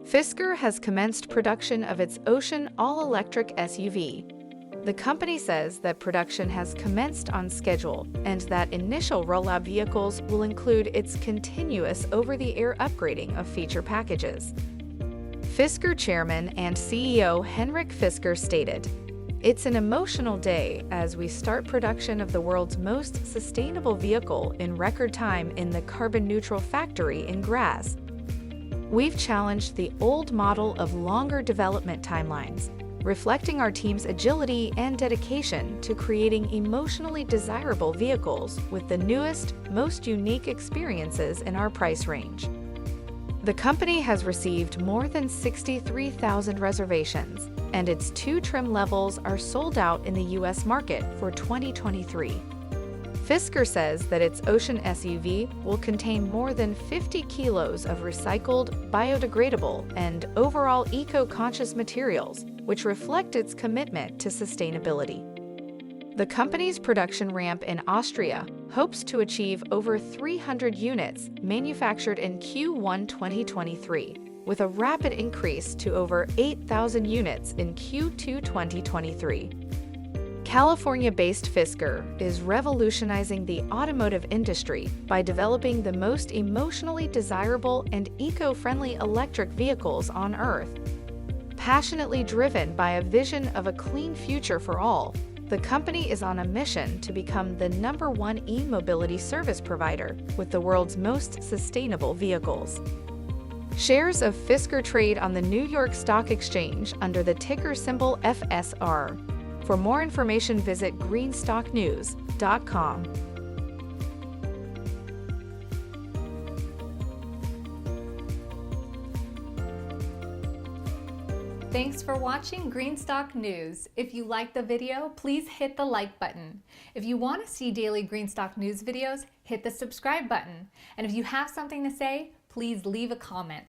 Fisker has commenced production of its Ocean all-electric SUV. The company says that production has commenced on schedule and that initial rollout vehicles will include its continuous over-the-air upgrading of feature packages. Fisker chairman and CEO Henrik Fisker stated, "It's an emotional day as we start production of the world's most sustainable vehicle in record time in the carbon-neutral factory in Graz. We've challenged the old model of longer development timelines, reflecting our team's agility and dedication to creating emotionally desirable vehicles with the newest, most unique experiences in our price range." The company has received more than 63,000 reservations, and its 2 trim levels are sold out in the U.S. market for 2023. Fisker says that its Ocean SUV will contain more than 50 kilos of recycled, biodegradable, and overall eco-conscious materials, which reflect its commitment to sustainability. The company's production ramp in Austria hopes to achieve over 300 units manufactured in Q1 2023, with a rapid increase to over 8,000 units in Q2 2023. California-based Fisker is revolutionizing the automotive industry by developing the most emotionally desirable and eco-friendly electric vehicles on Earth. Passionately driven by a vision of a clean future for all, the company is on a mission to become the #1 e-mobility service provider with the world's most sustainable vehicles. Shares of Fisker trade on the New York Stock Exchange under the ticker symbol FSR. For more information, visit greenstocknews.com. Thanks for watching Greenstock News. If you liked the video, please hit the like button. If you want to see daily Greenstock News videos, hit the subscribe button. And if you have something to say, please leave a comment.